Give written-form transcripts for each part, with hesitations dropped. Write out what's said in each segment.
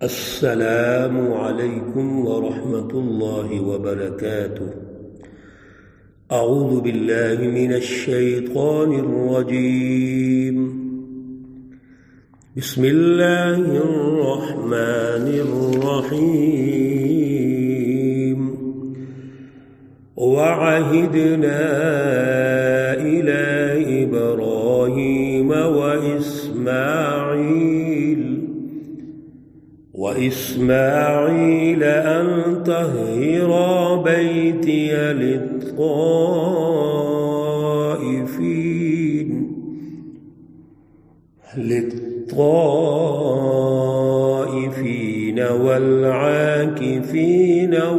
السلام علیکم ورحمۃ اللہ وبرکاتہ۔ اعوذ باللہ من الشیطان الرجیم، بسم اللہ الرحمن الرحیم۔ وعہدنا الی ابراہیم وإسماعيل أن طهر بيتي للطائفين والعاكفين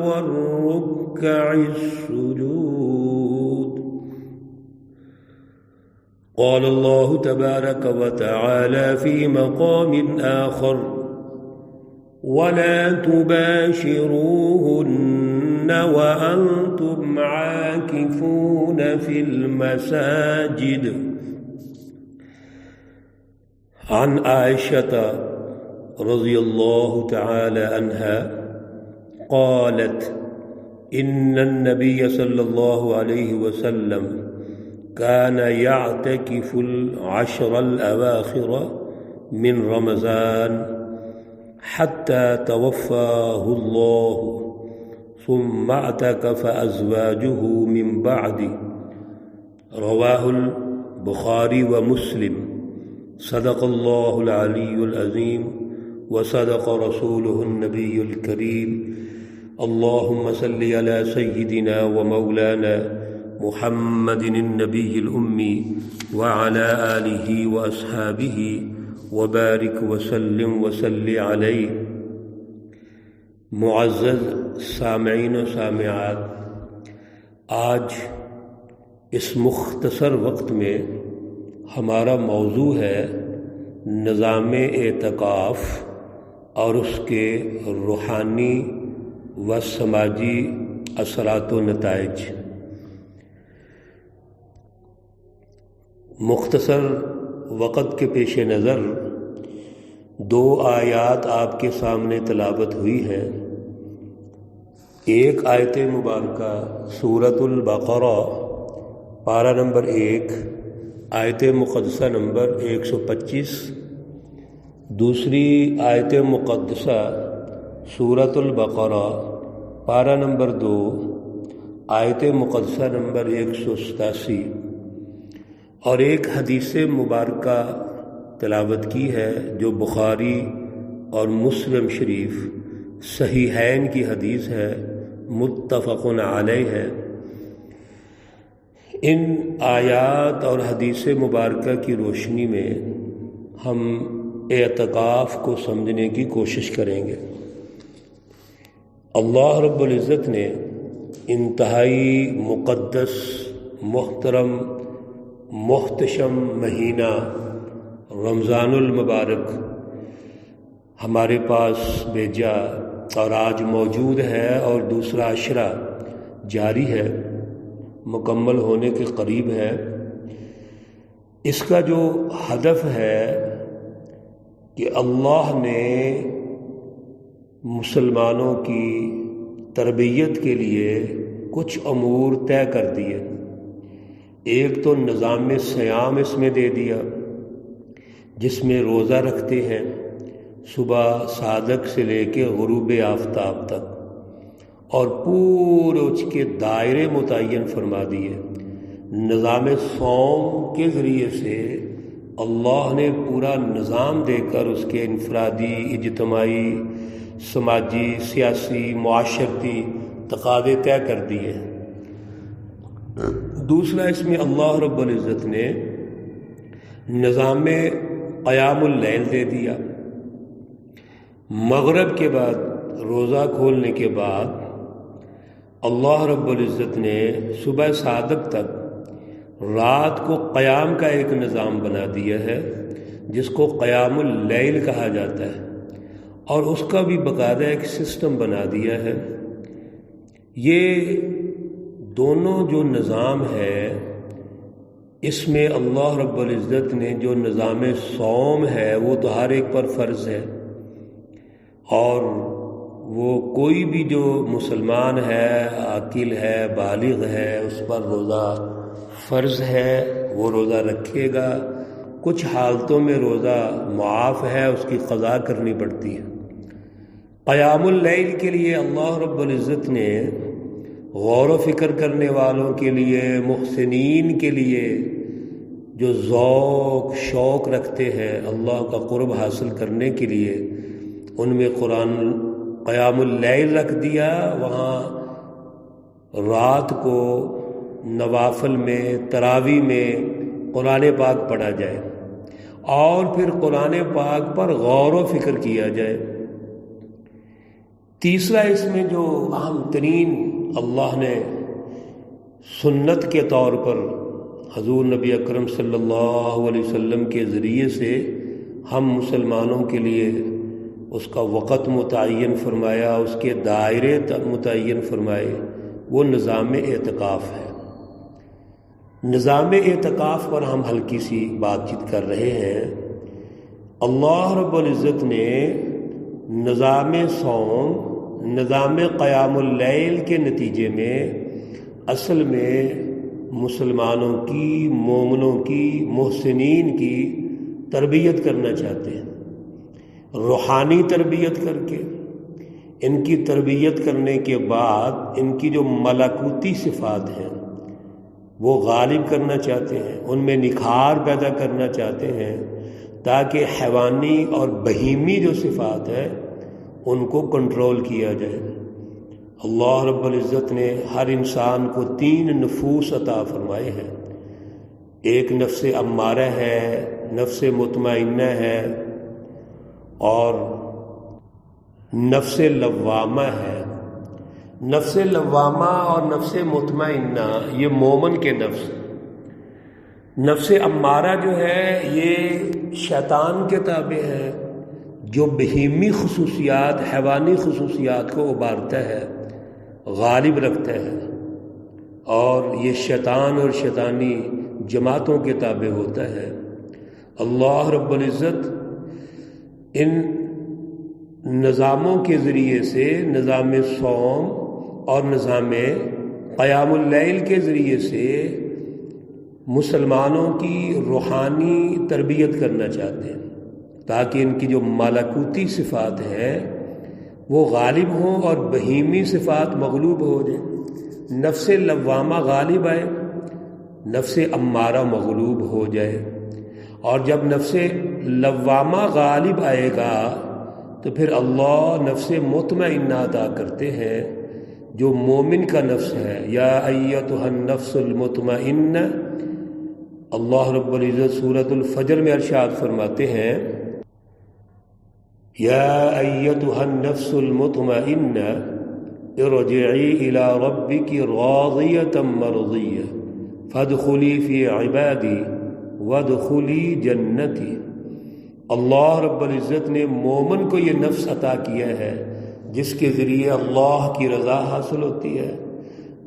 والركع السجود۔ قال الله تبارك وتعالى في مقام آخر: وَلَا تُبَاشِرُوهُنَّ وَأَنْتُمْ عَاكِفُونَ فِي الْمَسَاجِدِ۔ عن عائشة رضی اللہ تعالی عنہا قالت: إن النبي صلی اللہ علیہ وسلم كان يعتكف العشر الأواخر من رمضان حتى توفاه الله، ثم اعتكف أزواجه من بعد۔ رواه البخاری ومسلم۔ صدق اللہ العلی العظیم وصدق رسوله النبی الکریم۔ اللهم صل على سيدنا ومولانا محمد النبی الأمی وعلى آلہ وأصحابہ وبارک وسلم وصل علیہ۔ معزز سامعین و سامعات، آج اس مختصر وقت میں ہمارا موضوع ہے نظام اعتکاف اور اس کے روحانی و سماجی اثرات و نتائج۔ مختصر وقت کے پیش نظر دو آیات آپ کے سامنے تلاوت ہوئی ہیں۔ ایک آیت مبارکہ سورۃ البقرہ پارہ نمبر 1 آیت مقدسہ نمبر 125، دوسری آیت مقدسہ سورۃ البقرہ پارہ نمبر 2 آیت مقدسہ نمبر 187، اور ایک حدیث مبارکہ تلاوت کی ہے جو بخاری اور مسلم شریف صحیحین کی حدیث ہے، متفق علیہ ہے۔ ان آیات اور حدیث مبارکہ کی روشنی میں ہم اعتکاف کو سمجھنے کی کوشش کریں گے۔ اللہ رب العزت نے انتہائی مقدس، محترم، محتشم مہینہ رمضان المبارک ہمارے پاس بھیجا، اور آج موجود ہے اور دوسرا عشرہ جاری ہے، مکمل ہونے کے قریب ہے۔ اس کا جو ہدف ہے کہ اللہ نے مسلمانوں کی تربیت کے لیے کچھ امور طے کر دیے۔ ایک تو نظام صیام اس میں دے دیا، جس میں روزہ رکھتے ہیں صبح صادق سے لے کے غروب آفتاب تک، اور پورے اس کے دائرے متعین فرما دیے۔ نظام صوم کے ذریعے سے اللہ نے پورا نظام دے کر اس کے انفرادی، اجتماعی، سماجی، سیاسی، معاشرتی تقاضے طے کر دیے۔ دوسرا اس میں اللہ رب العزت نے نظام قیام اللیل دے دیا۔ مغرب کے بعد، روزہ کھولنے کے بعد، اللہ رب العزت نے صبح صادق تک رات کو قیام کا ایک نظام بنا دیا ہے، جس کو قیام اللیل کہا جاتا ہے، اور اس کا بھی باقاعدہ ایک سسٹم بنا دیا ہے۔ یہ دونوں جو نظام ہے، اس میں اللہ رب العزت نے جو نظام صوم ہے وہ تو ہر ایک پر فرض ہے، اور وہ کوئی بھی جو مسلمان ہے، عاقل ہے، بالغ ہے، اس پر روزہ فرض ہے، وہ روزہ رکھے گا۔ کچھ حالتوں میں روزہ معاف ہے، اس کی قضا کرنی پڑتی ہے۔ قیام اللیل کے لیے اللہ رب العزت نے غور و فکر کرنے والوں کے لیے، محسنین کے لیے، جو ذوق شوق رکھتے ہیں اللہ کا قرب حاصل کرنے کے لیے، ان میں قیام اللیل رکھ دیا۔ وہاں رات کو نوافل میں، تراویح میں قرآن پاک پڑھا جائے اور پھر قرآن پاک پر غور و فکر کیا جائے۔ تیسرا اس میں جو اہم ترین اللہ نے سنت کے طور پر حضور نبی اکرم صلی اللہ علیہ وسلم کے ذریعے سے ہم مسلمانوں کے لیے اس کا وقت متعین فرمایا، اس کے دائرے متعین فرمائے، وہ نظام اعتکاف ہے۔ نظام اعتکاف پر ہم ہلکی سی بات چیت کر رہے ہیں۔ اللہ رب العزت نے نظام صوم، نظام قیام اللیل کے نتیجے میں اصل میں مسلمانوں کی، مومنوں کی، محسنین کی تربیت کرنا چاہتے ہیں۔ روحانی تربیت کر کے، ان کی تربیت کرنے کے بعد ان کی جو ملکوتی صفات ہیں وہ غالب کرنا چاہتے ہیں، ان میں نکھار پیدا کرنا چاہتے ہیں، تاکہ حیوانی اور بہیمی جو صفات ہیں ان کو کنٹرول کیا جائے۔ اللہ رب العزت نے ہر انسان کو 3 نفوس عطا فرمائے ہیں۔ ایک نفس امارہ ہے، نفس مطمئنہ ہے، اور نفس لوامہ ہے۔ نفس لوامہ اور نفس مطمئنہ یہ مومن کے نفس۔ نفس امارہ جو ہے یہ شیطان کے تابع ہے، جو بہیمی خصوصیات، حیوانی خصوصیات کو ابھارتا ہے، غالب رکھتا ہے، اور یہ شیطان اور شیطانی جماعتوں کے تابع ہوتا ہے۔ اللہ رب العزت ان نظاموں کے ذریعے سے، نظام صوم اور نظام قیام اللیل کے ذریعے سے مسلمانوں کی روحانی تربیت کرنا چاہتے ہیں، تاکہ ان کی جو ملکوتی صفات ہیں وہ غالب ہوں اور بہیمی صفات مغلوب ہو جائیں، نفس لوامہ غالب آئے، نفس امارہ مغلوب ہو جائے۔ اور جب نفس لوامہ غالب آئے گا تو پھر اللہ نفس مطمئنہ عطا کرتے ہیں، جو مومن کا نفس ہے۔ یا ایتھا النفس المطمئنہ، اللہ رب العزت سورۃ الفجر میں ارشاد فرماتے ہیں، یا ایتھا النفس المطمئنہ ارجعی الی ربک راضیۃ مرضیہ فادخلی فی عبادی وادخلی جنتی۔ اللہ رب العزت نے مومن کو یہ نفس عطا کیا ہے جس کے ذریعے اللہ کی رضا حاصل ہوتی ہے،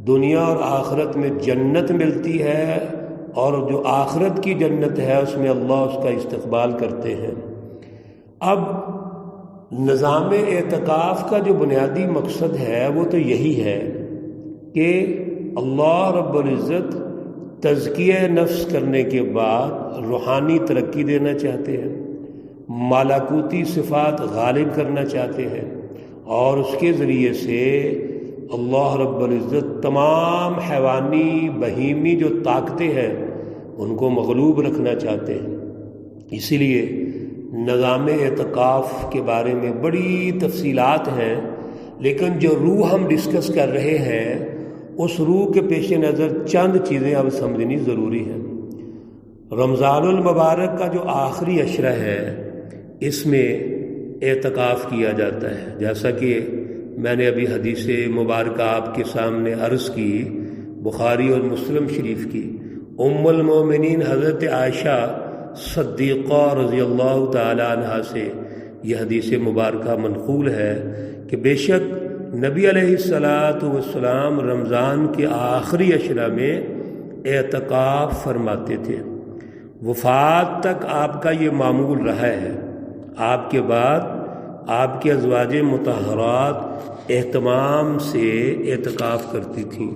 دنیا اور آخرت میں جنت ملتی ہے، اور جو آخرت کی جنت ہے اس میں اللہ اس کا استقبال کرتے ہیں۔ اب نظام اعتکاف کا جو بنیادی مقصد ہے وہ تو یہی ہے کہ اللہ رب العزت تزکیہ نفس کرنے کے بعد روحانی ترقی دینا چاہتے ہیں، ملکوتی صفات غالب کرنا چاہتے ہیں، اور اس کے ذریعے سے اللہ رب العزت تمام حیوانی بہیمی جو طاقتیں ہیں ان کو مغلوب رکھنا چاہتے ہیں۔ اسی لیے نظام اعتکاف کے بارے میں بڑی تفصیلات ہیں، لیکن جو روح ہم ڈسکس کر رہے ہیں اس روح کے پیش نظر چند چیزیں اب سمجھنی ضروری ہیں۔ رمضان المبارک کا جو آخری عشرہ ہے اس میں اعتکاف کیا جاتا ہے، جیسا کہ میں نے ابھی حدیث مبارکہ آپ کے سامنے عرض کی، بخاری اور مسلم شریف کی، ام المومنین حضرت عائشہ صدیقہ رضی اللہ تعالی عنہا سے یہ حدیث مبارکہ منقول ہے کہ بے شک نبی علیہ السلام رمضان کے آخری عشرہ میں اعتکاف فرماتے تھے۔ وفات تک آپ کا یہ معمول رہا ہے۔ آپ کے بعد آپ کی ازواج مطہرات اہتمام سے اعتکاف کرتی تھیں۔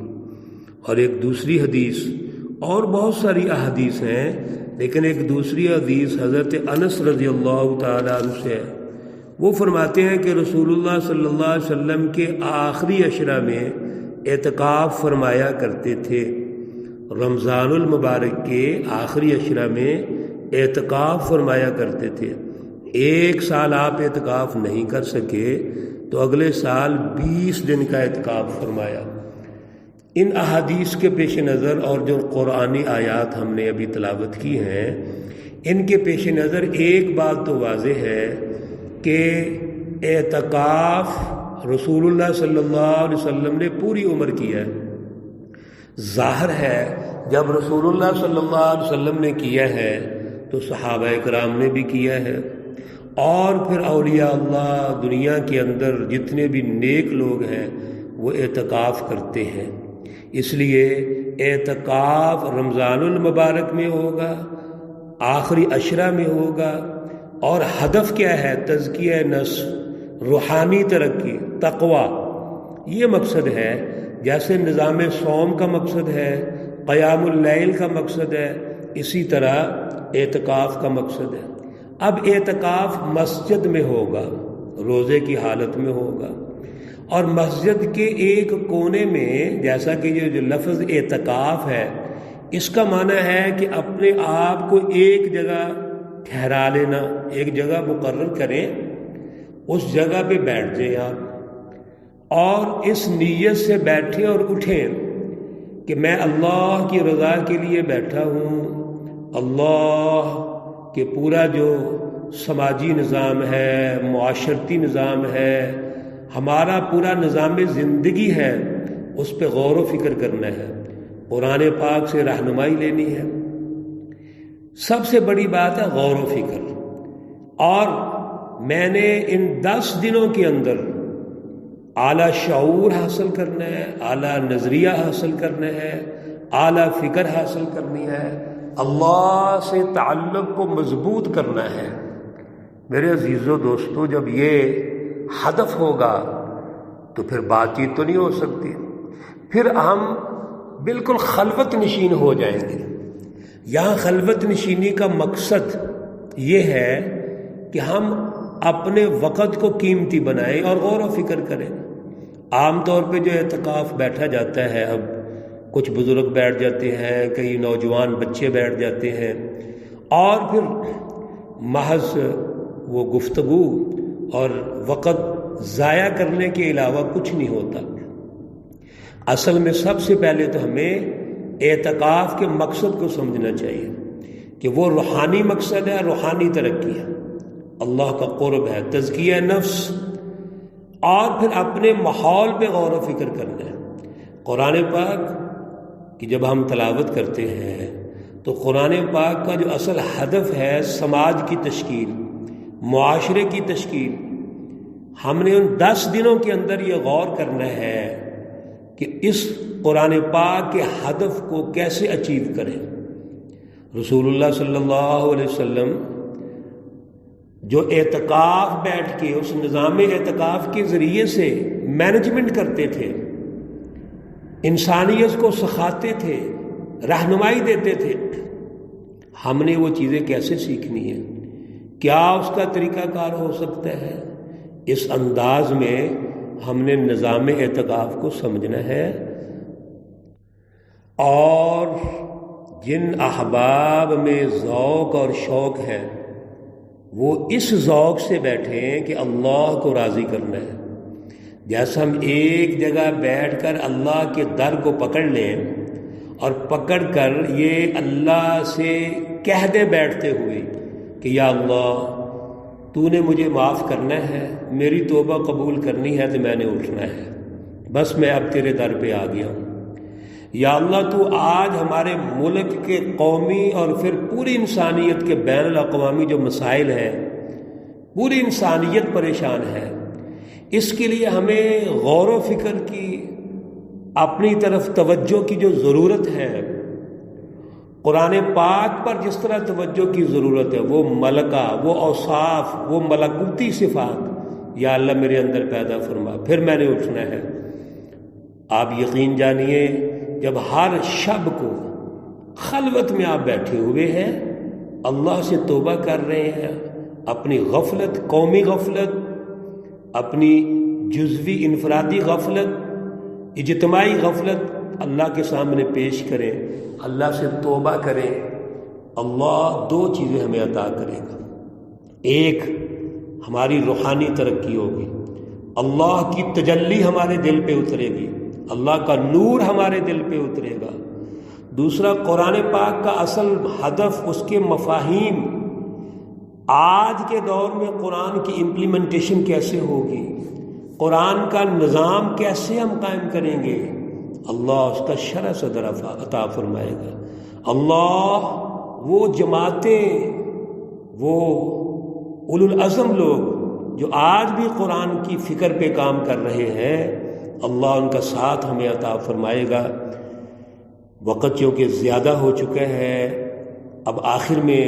اور ایک دوسری حدیث، اور بہت ساری احادیث ہیں، لیکن ایک دوسری حدیث حضرت انس رضی اللہ تعالیٰ عنہ سے ہے۔ وہ فرماتے ہیں کہ رسول اللہ صلی اللہ علیہ وسلم کے آخری عشرہ میں اعتکاف فرمایا کرتے تھے۔ رمضان المبارک کے آخری عشرہ میں اعتکاف فرمایا کرتے تھے۔ ایک سال آپ اعتکاف نہیں کر سکے تو اگلے سال 20 دن کا اعتکاف فرمایا۔ ان احادیث کے پیش نظر اور جو قرآنی آیات ہم نے ابھی تلاوت کی ہیں، ان کے پیش نظر ایک بات تو واضح ہے کہ اعتکاف رسول اللہ صلی اللہ علیہ وسلم نے پوری عمر کیا ہے۔ ظاہر ہے جب رسول اللہ صلی اللہ علیہ وسلم نے کیا ہے تو صحابہ کرام نے بھی کیا ہے، اور پھر اولیاء اللہ دنیا کے اندر جتنے بھی نیک لوگ ہیں وہ اعتکاف کرتے ہیں۔ اس لیے اعتکاف رمضان المبارک میں ہوگا، آخری عشرہ میں ہوگا، اور ہدف کیا ہے؟ تزکیہ نفس، روحانی ترقی، تقوی، یہ مقصد ہے۔ جیسے نظام صوم کا مقصد ہے، قیام اللیل کا مقصد ہے، اسی طرح اعتکاف کا مقصد ہے۔ اب اعتکاف مسجد میں ہوگا، روزے کی حالت میں ہوگا، اور مسجد کے ایک کونے میں، جیسا کہ یہ جو لفظ اعتکاف ہے، اس کا معنی ہے کہ اپنے آپ کو ایک جگہ ٹھہرا لینا، ایک جگہ مقرر کریں، اس جگہ پہ بیٹھ جائیں آپ، اور اس نیت سے بیٹھیں اور اٹھیں کہ میں اللہ کی رضا کے لیے بیٹھا ہوں۔ اللہ کے پورا جو سماجی نظام ہے، معاشرتی نظام ہے، ہمارا پورا نظام زندگی ہے، اس پہ غور و فکر کرنا ہے، قرآن پاک سے رہنمائی لینی ہے۔ سب سے بڑی بات ہے غور و فکر۔ اور میں نے ان 10 دنوں کے اندر اعلیٰ شعور حاصل کرنا ہے، اعلیٰ نظریہ حاصل کرنا ہے، اعلیٰ فکر حاصل کرنی ہے، اللہ سے تعلق کو مضبوط کرنا ہے۔ میرے عزیزو دوستو، جب یہ ہدف ہوگا تو پھر بات چیت تو نہیں ہو سکتی، پھر ہم بالکل خلوت نشین ہو جائیں گے۔ یہاں خلوت نشینی کا مقصد یہ ہے کہ ہم اپنے وقت کو قیمتی بنائیں اور غور و فکر کریں۔ عام طور پہ جو اعتکاف بیٹھا جاتا ہے، اب کچھ بزرگ بیٹھ جاتے ہیں، کئی نوجوان بچے بیٹھ جاتے ہیں، اور پھر محض وہ گفتگو اور وقت ضائع کرنے کے علاوہ کچھ نہیں ہوتا۔ اصل میں سب سے پہلے تو ہمیں اعتکاف کے مقصد کو سمجھنا چاہیے کہ وہ روحانی مقصد ہے، روحانی ترقی ہے، اللہ کا قرب ہے، تزکیہ نفس، اور پھر اپنے ماحول پہ غور و فکر کرنا ہے۔ قرآن پاک کی جب ہم تلاوت کرتے ہیں تو قرآن پاک کا جو اصل ہدف ہے سماج کی تشکیل، معاشرے کی تشکیل، ہم نے ان 10 دنوں کے اندر یہ غور کرنا ہے کہ اس قرآن پاک کے ہدف کو کیسے اچیو کریں۔ رسول اللہ صلی اللہ علیہ وسلم جو اعتکاف بیٹھ کے اس نظام اعتکاف کے ذریعے سے مینجمنٹ کرتے تھے، انسانیت کو سکھاتے تھے، رہنمائی دیتے تھے، ہم نے وہ چیزیں کیسے سیکھنی ہیں؟ کیا اس کا طریقہ کار ہو سکتا ہے؟ اس انداز میں ہم نے نظام اعتکاف کو سمجھنا ہے، اور جن احباب میں ذوق اور شوق ہے وہ اس ذوق سے بیٹھیں کہ اللہ کو راضی کرنا ہے۔ جیسا ہم ایک جگہ بیٹھ کر اللہ کے در کو پکڑ لیں اور پکڑ کر یہ اللہ سے کہہ دیں بیٹھتے ہوئے کہ یا اللہ تو نے مجھے معاف کرنا ہے، میری توبہ قبول کرنی ہے، تو میں نے اٹھنا ہے، بس میں اب تیرے در پہ آ گیا ہوں۔ یا اللہ تو آج ہمارے ملک کے قومی اور پھر پوری انسانیت کے بین الاقوامی جو مسائل ہیں، پوری انسانیت پریشان ہے، اس کے لیے ہمیں غور و فکر کی، اپنی طرف توجہ کی جو ضرورت ہے، قرآن پاک پر جس طرح توجہ کی ضرورت ہے، وہ ملکہ، وہ اوصاف، وہ ملکوتی صفات یا اللہ میرے اندر پیدا فرما، پھر میں نے اٹھنا ہے۔ آپ یقین جانیے جب ہر شب کو خلوت میں آپ بیٹھے ہوئے ہیں، اللہ سے توبہ کر رہے ہیں، اپنی غفلت، قومی غفلت، اپنی جزوی انفرادی غفلت، اجتماعی غفلت اللہ کے سامنے پیش کریں، اللہ سے توبہ کریں، اللہ دو چیزیں ہمیں عطا کرے گا۔ ایک، ہماری روحانی ترقی ہوگی، اللہ کی تجلی ہمارے دل پہ اترے گی، اللہ کا نور ہمارے دل پہ اترے گا۔ دوسرا، قرآن پاک کا اصل ہدف، اس کے مفاہیم، آج کے دور میں قرآن کی امپلیمنٹیشن کیسے ہوگی، قرآن کا نظام کیسے ہم قائم کریں گے، اللہ اس کا شرح صدر عطا فرمائے گا۔ اللہ وہ جماعتیں، وہ اولو العزم لوگ جو آج بھی قرآن کی فکر پہ کام کر رہے ہیں، اللہ ان کا ساتھ ہمیں عطا فرمائے گا۔ وقت چونکہ زیادہ ہو چکا ہے، اب آخر میں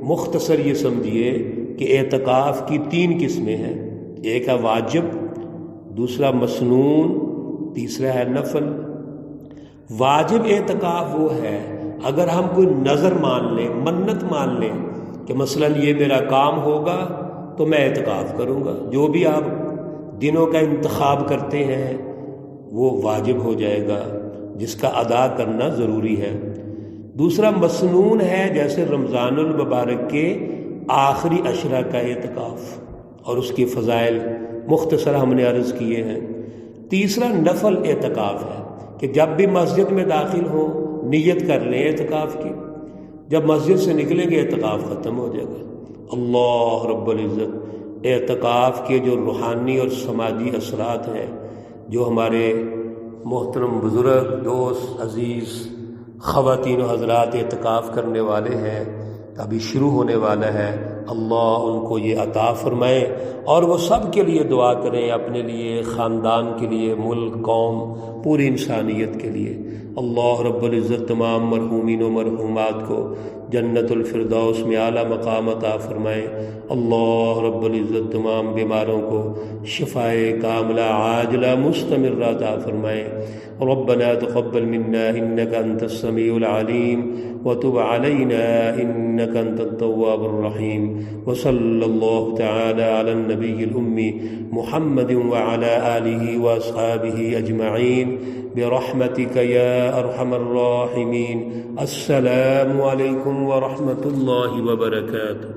مختصر یہ سمجھیے کہ اعتکاف کی 3 قسمیں ہیں، ایک ہے واجب، دوسرا مسنون، تیسرا ہے نفل۔ واجب اعتکاف وہ ہے اگر ہم کوئی نظر مان لیں، منت مان لیں کہ مثلا یہ میرا کام ہوگا تو میں اعتکاف کروں گا، جو بھی آپ دنوں کا انتخاب کرتے ہیں وہ واجب ہو جائے گا، جس کا ادا کرنا ضروری ہے۔ دوسرا مسنون ہے، جیسے رمضان المبارک کے آخری عشرہ کا اعتکاف اور اس کی فضائل مختصر ہم نے عرض کیے ہیں۔ تیسرا نفل اعتکاف ہے کہ جب بھی مسجد میں داخل ہوں نیت کر لیں اعتکاف کی، جب مسجد سے نکلیں گے اعتکاف ختم ہو جائے گا۔ اللہ رب العزت اعتکاف کے جو روحانی اور سماجی اثرات ہیں، جو ہمارے محترم بزرگ، دوست، عزیز خواتین و حضرات اعتکاف کرنے والے ہیں، ابھی شروع ہونے والا ہے، اللہ ان کو یہ عطا فرمائے، اور وہ سب کے لیے دعا کریں، اپنے لیے، خاندان کے لیے، ملک، قوم، پوری انسانیت کے لیے۔ اللہ رب العزت تمام مرحومین و مرحومات کو جنت الفردوس میں اعلیٰ مقام عطا فرمائے۔ اللہ رب العزت تمام بیماروں کو شفائے کاملہ عاجلہ مستمرہ عطا فرمائے۔ ربنا تقبل منا انك انت السميع العليم وتب علينا انك انت التواب الرحيم، وصلى الله تعالى على النبي الأمي محمد وعلى آله وأصحابه أجمعين برحمتك يا أرحم الراحمين۔ السلام عليكم ورحمة الله وبركاته۔